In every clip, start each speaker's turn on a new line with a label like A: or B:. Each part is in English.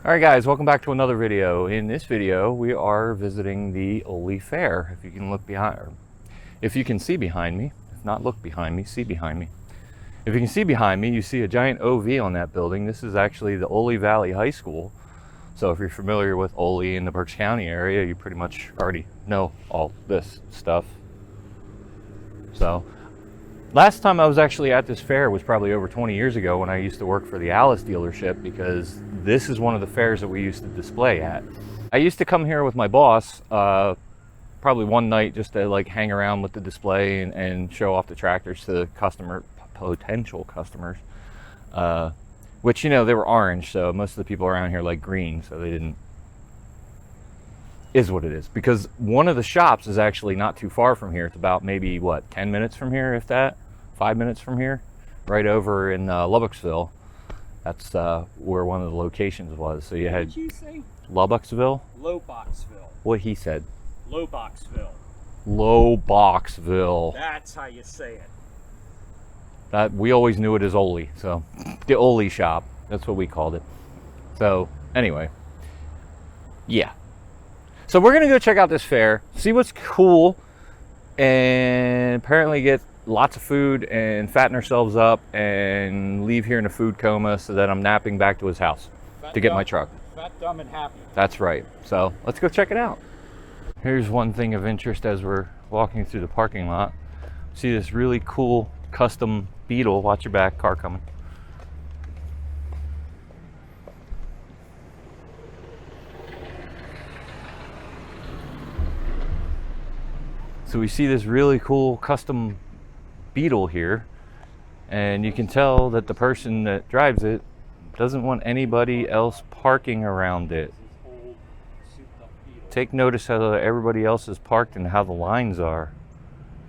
A: Alright guys, welcome back to another video. In this video, we are visiting the Oley Fair. If you can look behind, or if you can see behind me, if not look behind me, see behind me. If you can see behind me, you see a giant OV on that building. This is actually the Oley Valley High School. So if you're familiar with Oley in the Berks County area, you pretty much already know all this stuff. So, last time I was actually at this fair was probably over 20 years ago when I used to work for the Allis dealership, because this is one of the fairs that we used to display at. I used to come here with my boss probably one night just to like hang around with the display and show off the tractors to the potential customers, which, you know, they were orange, so most of the people around here like green, so they didn't, is what it is. Because one of the shops is actually not too far from here. It's about maybe, what, 10 minutes from here, if that? 5 minutes from here, right over in Lubbocksville. That's where one of the locations was. So you had.
B: What did you say?
A: Lubbocksville?
B: Lowboxville.
A: What he said.
B: Lowboxville.
A: Lowboxville.
B: That's how you say it.
A: That we always knew it as Oley. So the Oley shop. That's what we called it. So anyway, yeah. So we're gonna go check out this fair, see what's cool, and apparently get lots of food and fatten ourselves up and leave here in a food coma so that I'm napping back to his house to get my truck.
B: Fat, dumb, and happy.
A: That's right. So let's go check it out. Here's one thing of interest as we're walking through the parking lot. See this really cool custom Beetle. Watch your back, car coming. So we see this really cool custom Beetle here, and you can tell that the person that drives it doesn't want anybody else parking around it. Take notice how everybody else is parked and how the lines are.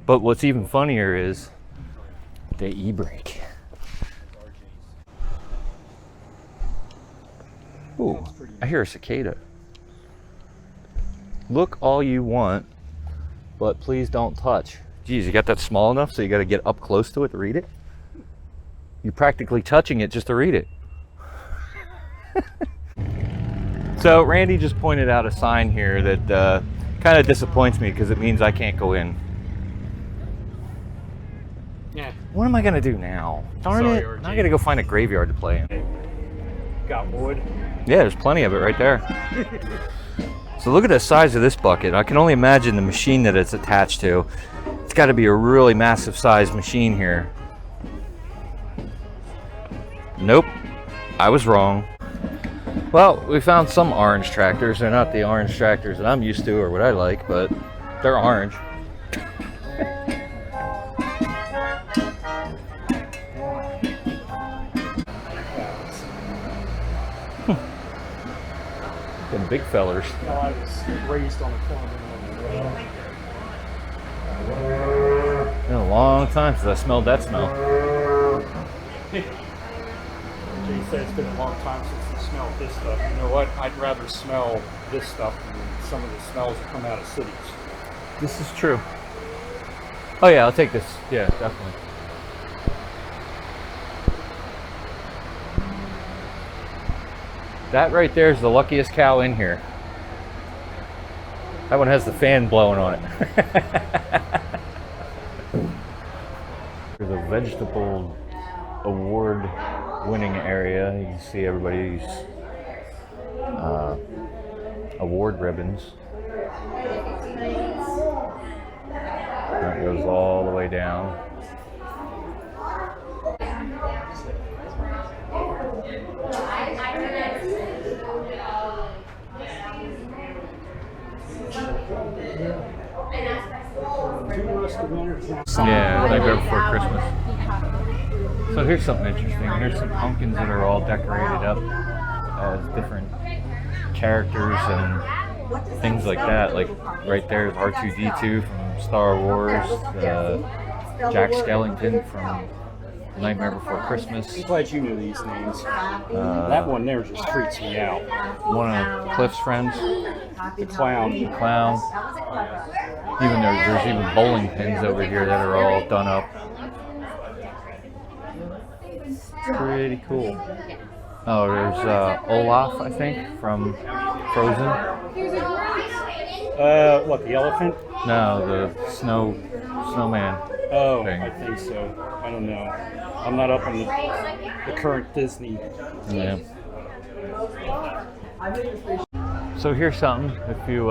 A: But what's even funnier is the e-brake. Ooh, I hear a cicada. Look all you want, but please don't touch. Geez, you got that small enough so you got to get up close to it to read it? You're practically touching it just to read it. So Randy just pointed out a sign here that kind of disappoints me because it means I can't go in.
B: Yeah.
A: What am I going to do now? Darn it.
B: RG.
A: Now I got to go find a graveyard to play in.
B: Got wood?
A: Yeah, there's plenty of it right there. So look at the size of this bucket. I can only imagine the machine that it's attached to. It's got to be a really massive sized machine here. Nope, I was wrong. Well, we found some orange tractors. They're not the orange tractors that I'm used to or what I like, but they're orange. Them big fellers.
B: No, I was raised on a farm.
A: Been a long time since I smelled that smell.
B: Jay said it's been a long time since he smelled this stuff. You know what? I'd rather smell this stuff than some of the smells that come out of cities.
A: This is true. Oh yeah, I'll take this. Yeah, definitely. That right there is the luckiest cow in here. That one has the fan blowing on it. There's a vegetable award winning area. You can see everybody's award ribbons. That goes all the way down. Yeah, Nightmare Before Christmas. So here's something interesting. Here's some pumpkins that are all decorated up as different characters and things like that. Like right there is R2-D2 from Star Wars, Jack Skellington from Nightmare Before Christmas.
B: I'm glad you knew these names. That one there just freaks me out.
A: One of Cliff's friends.
B: The clown.
A: The clown. Even there's even bowling pins over here that are all done up. Pretty cool. Oh, there's Olaf, I think, from Frozen.
B: What, the elephant?
A: No, the snowman.
B: Oh,
A: thing.
B: I think so. I don't know. I'm not up on the current Disney.
A: Yeah. So here's something. If you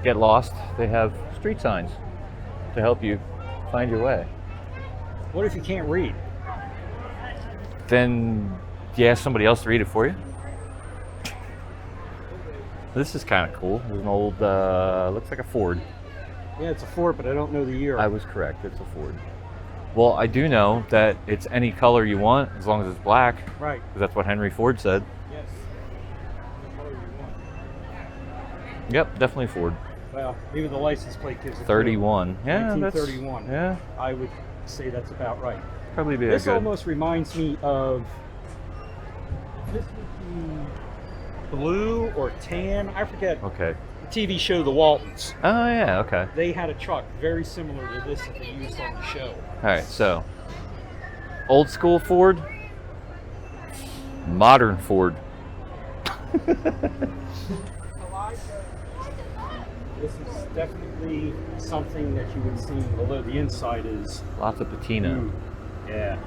A: get lost, they have street signs to help you find your way.
B: What if you can't read?
A: Then you ask somebody else to read it for you. This is kind of cool. It's an old, looks like a Ford.
B: Yeah, it's a Ford, but I don't know the year.
A: I was correct. It's a Ford. Well, I do know that it's any color you want as long as it's black.
B: Right.
A: Because that's what Henry Ford said.
B: Yes. The color you want.
A: Yep, definitely Ford.
B: Well, even the license plate gives it
A: 31. Yeah,
B: 1931.
A: yeah,
B: I would say that's about right.
A: probably be a
B: This
A: good.
B: almost reminds me of, this would be blue or tan, I forget.
A: Okay.
B: The TV show The Waltons.
A: Oh yeah. Okay.
B: They had a truck very similar to this that they used on the show.
A: All right. So, old school Ford, modern Ford.
B: This is definitely something that you would see, although the inside is...
A: Lots of patina.
B: Yeah.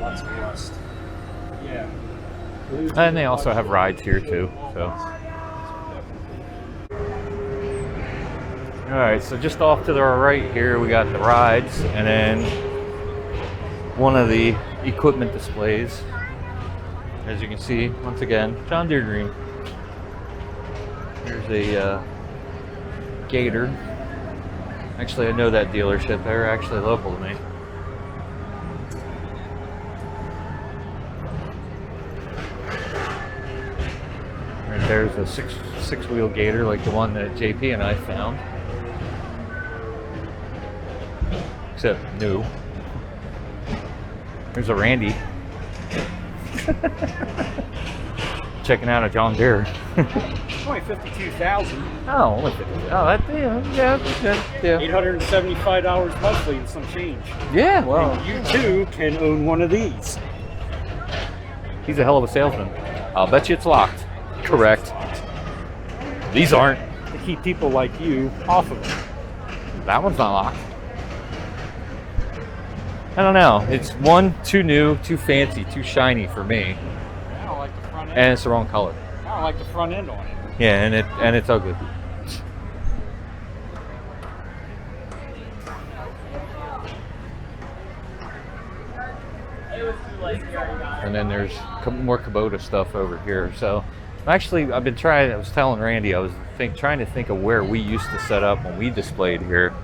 B: Lots of rust. Yeah.
A: And they also have rides here too. So. All right. So just off to the right here, we got the rides, and then one of the equipment displays. As you can see, once again, John Deere green. Here's a Gator. Actually, I know that dealership. They're actually local to me. And there's a six-wheel Gator like the one that JP and I found. Except new. There's a Randy. Checking out a John Deere.
B: Only 52,000.
A: Oh, only 50. Oh, that, yeah.
B: $875 monthly and some change.
A: Yeah, well,
B: And you too can own one of these.
A: he's a hell of a salesman. I'll bet you it's locked. Correct. These aren't.
B: To keep people like you off of it.
A: That one's not locked. I don't know. It's one, too new, too fancy, too shiny for me.
B: I don't like the front end.
A: And it's the wrong color.
B: I don't like the front end on it.
A: Yeah, and it's ugly. And then there's more Kubota stuff over here. So actually, I was telling Randy, I was trying to think of where we used to set up when we displayed here.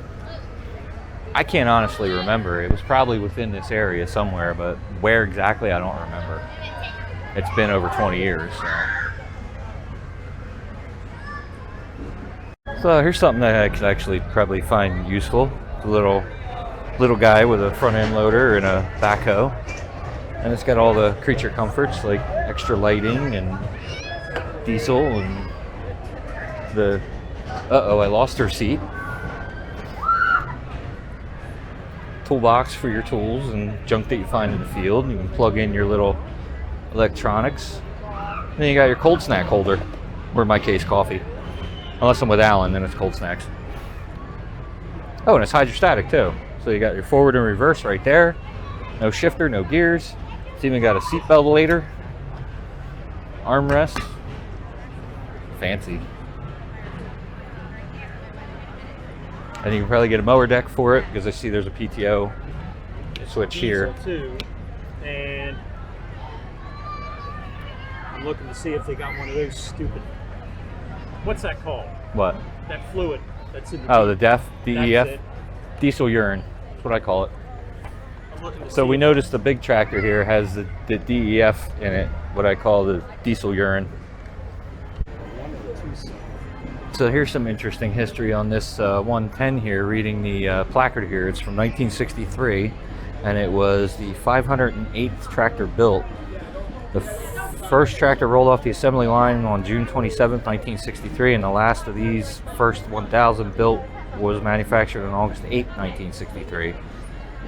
A: I can't honestly remember. It was probably within this area somewhere, but where exactly, I don't remember. It's been over 20 years. So here's something that I could actually probably find useful. The little guy with a front end loader and a backhoe. And it's got all the creature comforts like extra lighting and diesel and the... Uh-oh, I lost her seat. Toolbox for your tools and junk that you find in the field. You can plug in your little electronics. And then you got your cold snack holder, or in my case, coffee. Unless I'm with Alan, then it's cold snacks. Oh, and it's hydrostatic too. So you got your forward and reverse right there. No shifter, no gears. It's even got a seat ventilator, armrest. Fancy. And you can probably get a mower deck for it because I see there's a PTO switch here.
B: Diesel too. And I'm looking to see if they got one of those stupid. What's that called?
A: What?
B: That fluid that's in the.
A: Oh, the DEF, DEF,
B: That's it.
A: diesel urine. That's what I call it.
B: I'm looking to
A: So
B: see
A: we
B: if-
A: noticed the big tractor here has the DEF in it, what I call the diesel urine. So here's some interesting history on this 110 here, reading the placard here. It's from 1963, and it was the 508th tractor built. The first tractor rolled off the assembly line on June 27th, 1963, and the last of these first 1,000 built was manufactured on August 8, 1963.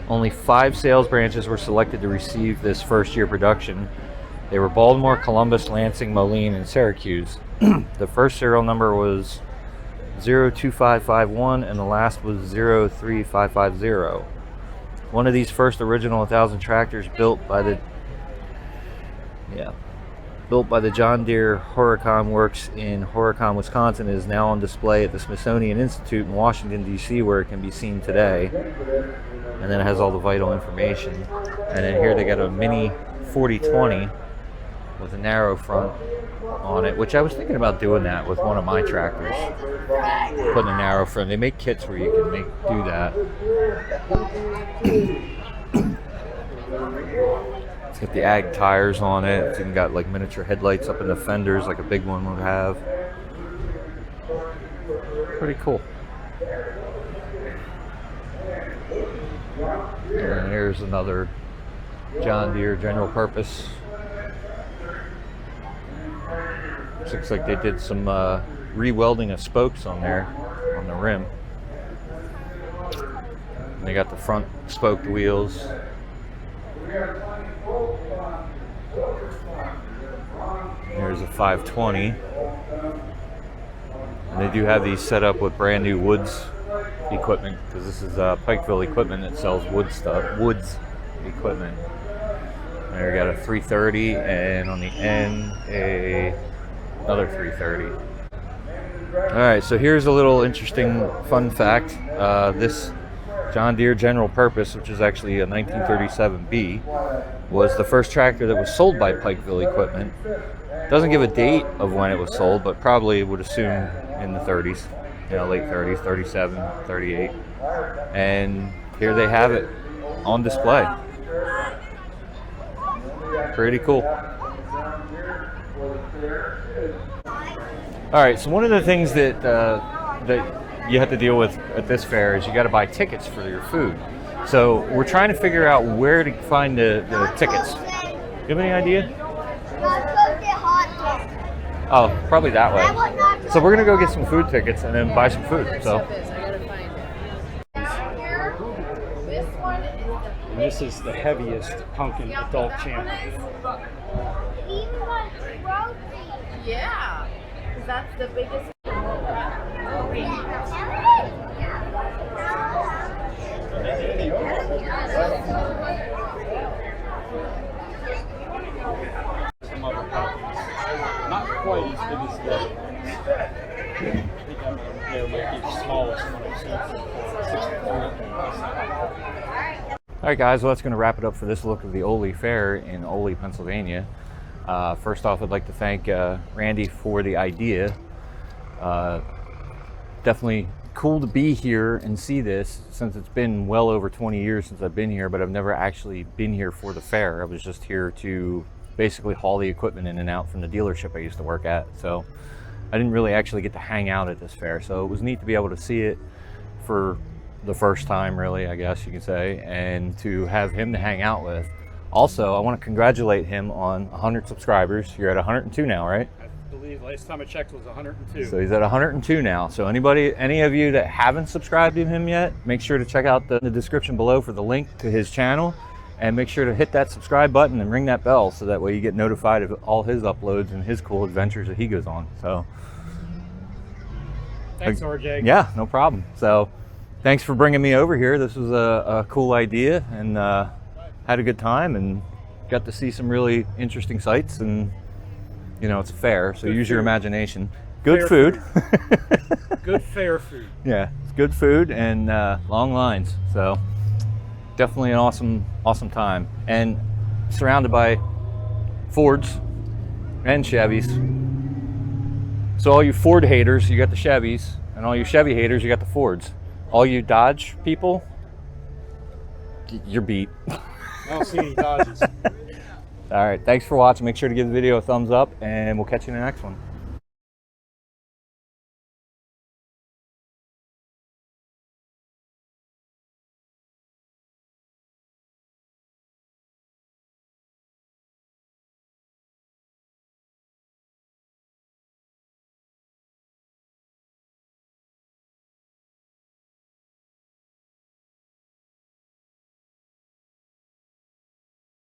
A: Only 5 sales branches were selected to receive this first-year production. They were Baltimore, Columbus, Lansing, Moline, and Syracuse. The first serial number was 02551 and the last was 03550. One of these first original 1000 tractors built by the John Deere Horicon Works in Horicon, Wisconsin is now on display at the Smithsonian Institute in Washington, D.C., where it can be seen today. And then it has all the vital information. And then here they got a mini 4020 with a narrow front on it, which I was thinking about doing that with one of my tractors, putting a narrow front. They make kits where you can do that. It's got the ag tires on it. It's even got like miniature headlights up in the fenders like a big one would have. Pretty cool. And here's another John Deere general purpose. Looks like they did some re-welding of spokes on there, on the rim. And they got the front spoked wheels. There's a 520. And they do have these set up with brand new woods equipment, because this is Pikeville equipment that sells woods equipment. And we got a 330, and on the end another 330. Alright, so here's a little interesting fun fact. This John Deere General Purpose, which is actually a 1937B, was the first tractor that was sold by Pikeville Equipment. Doesn't give a date of when it was sold, but probably would assume in the 30s, late 30s, 37, 38. And here they have it on display. Pretty cool. All right, so one of the things that you have to deal with at this fair is you got to buy tickets for your food. So we're trying to figure out where to find the tickets. Do you have any idea? Oh, probably that way. So we're gonna go get some food tickets and then buy some food. So.
B: And this is the heaviest pumpkin adult champ.
C: Yeah, because that's the biggest.
B: Some other pumpkins, not quite as big as that. I think that might be the smallest one I've seen so far.
A: All right, guys, well, that's going to wrap it up for this look of the Oley Fair in Oley, Pennsylvania. First off, I'd like to thank Randy for the idea. Definitely cool to be here and see this, since it's been well over 20 years since I've been here, but I've never actually been here for the fair. I was just here to basically haul the equipment in and out from the dealership I used to work at. So I didn't really actually get to hang out at this fair. So it was neat to be able to see it for the first time, really, I guess you could say, and to have him to hang out with. Also, I want to congratulate him on 100 subscribers. You're at 102 now, right?
B: I believe last time I checked was 102.
A: So he's at 102 now. So any of you that haven't subscribed to him yet, make sure to check out the description below for the link to his channel, and make sure to hit that subscribe button and ring that bell, so that way you get notified of all his uploads and his cool adventures that he goes on. So
B: Thanks, RJ.
A: Yeah, no problem. So thanks for bringing me over here. This was a cool idea, and had a good time and got to see some really interesting sights. And it's a fair, so use your imagination. Good food.
B: Good fair food.
A: Yeah, it's good food and long lines. So definitely an awesome time, and surrounded by Fords and Chevys. So all you Ford haters, you got the Chevys, and all you Chevy haters, you got the Fords. All you Dodge people, you're beat.
B: I don't see any Dodges.
A: All right, thanks for watching. Make sure to give the video a thumbs up, and we'll catch you in the next one.